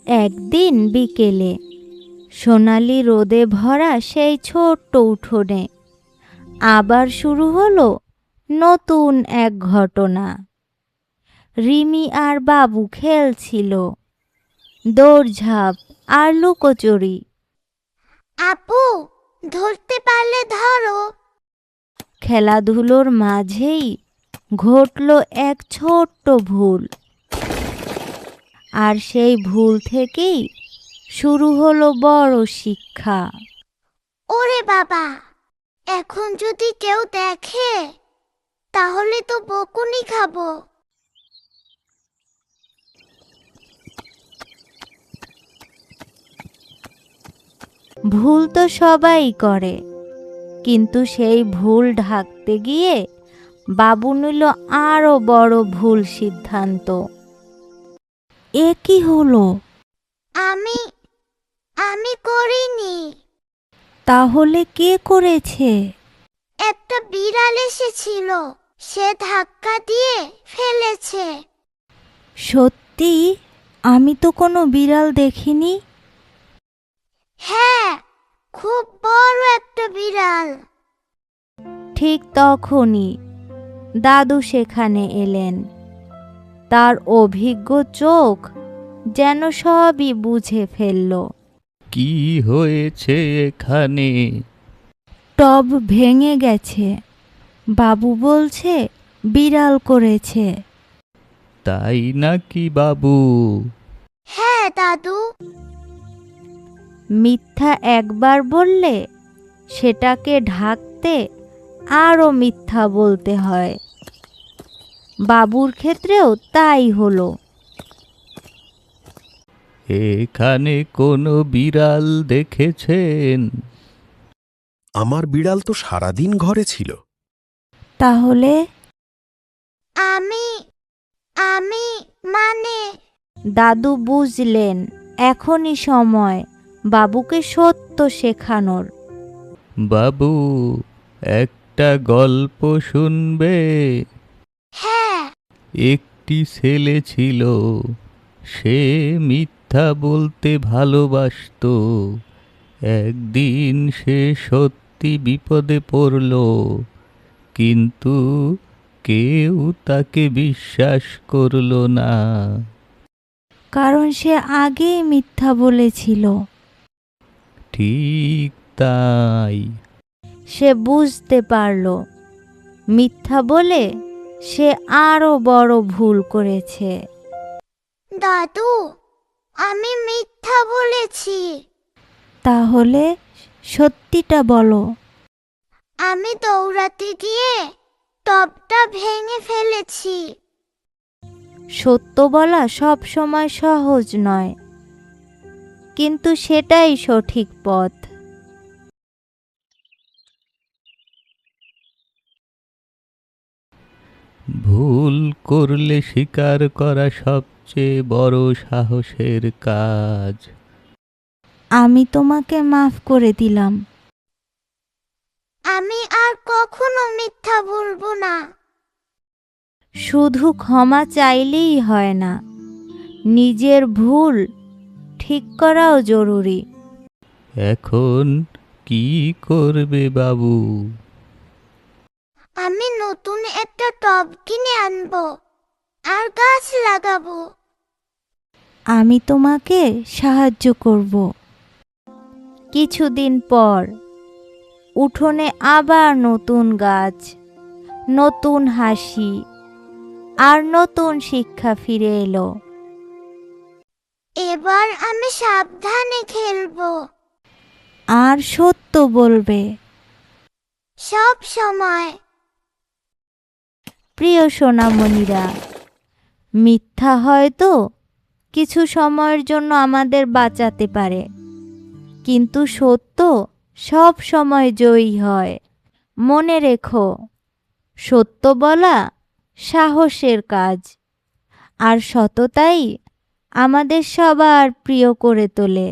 একদিন বিকেলে সোনালি রোদে ভরা সেই ছোট্ট উঠোনে আবার শুরু হলো নতুন এক ঘটনা। রিমি আর বাবু খেলছিল দৌড়ঝাঁপ আর লুকোচুরি। আপু, ধরতে পারলে ধরো। খেলাধুলোর মাঝেই ঘটল এক ছোট্ট ভুল, আর সেই ভুল থেকেই শুরু হলো বড় শিক্ষা। ওরে বাবা, এখন যদি কেউ দেখে তাহলে তো বকুনি খাবো। ভুল তো সবাই করে, কিন্তু সেই ভুল ঢাকতে গিয়ে বাবু নিল আরো বড় ভুল সিদ্ধান্ত। এ কি হলো? আমি আমি করিনি। তাহলে কে করেছে? একটা বিড়াল এসেছিল, সে ধাক্কা দিয়ে ফেলেছে। সত্যি? আমি তো কোনো বিড়াল দেখিনি। হ্যাঁ, খুব বড় একটা বিড়াল। ঠিক তখনই দাদু সেখানে এলেন। তার অভিজ্ঞ চোখ যেন সবই বুঝে ফেলল। কি হয়েছে এখানে? টব ভেঙে গেছে, বাবু বলছে বিড়াল করেছে। তাই নাকি বাবু? হ্যাঁ দাদু। মিথ্যা একবার বললে সেটাকে ঢাকতে আরও মিথ্যা বলতে হয়। বাবুর ক্ষেত্রেও তাই হলো। এখানে কোনো বিড়াল দেখেছেন? আমার বিড়াল তো সারাদিন ঘরে ছিল। তাহলে আমি আমি মানে দাদু বুঝলেন এখনই সময় বাবুকে সত্য শেখানোর। বাবু, একটা গল্প শুনবে? হ্যাঁ। একটি ছেলে ছিল, সে মিথ্যা বলতে ভালোবাসতো। একদিন সে সত্যি বিপদে পড়ল, কিন্তু কেউ তাকে বিশ্বাস করলো না। কারণ সে আগেই মিথ্যা বলেছিল। ঠিক তাই। সে বুঝতে পারল মিথ্যা বলে সে আরো বড় ভুল করেছে। দাদু, আমি মিথ্যা বলেছি। তাহলে সত্যিটা বলো। আমি দৌড়াতে গিয়ে টবটা ভেঙে ফেলেছি। সত্য বলা সব সময় সহজ নয়, কিন্তু সেটাই সঠিক পথ। ভুল করলে স্বীকার করা সবচেয়ে বড় সাহসের কাজ। আমি তোমাকে মাফ করে দিলাম। আমি আর কখনো মিথ্যা বলবো না। শুধু ক্ষমা চাইলেই হয় না, নিজের ভুল ঠিক করাও জরুরি। এখন কি করবে বাবু? আমি নতুন একটা টব কিনে আনবো আর গাছ লাগাবো। আমি তোমাকে সাহায্য করব। কিছুদিন পর উঠোনে আবার নতুন গাছ, নতুন হাসি আর নতুন শিক্ষা ফিরে এলো। এবার আমি সাবধানে খেলবো। আর সত্য বলবে। সব সময়। প্রিয় সোনামণিরা, মিথ্যা হয়তো কিছু সময়ের জন্য আমাদের বাঁচাতে পারে, কিন্তু সত্য সব সময় জয়ী হয়। মনে রেখো, সত্য বলা সাহসের কাজ, আর সততাই আমাদের সবার প্রিয় করে তোলে।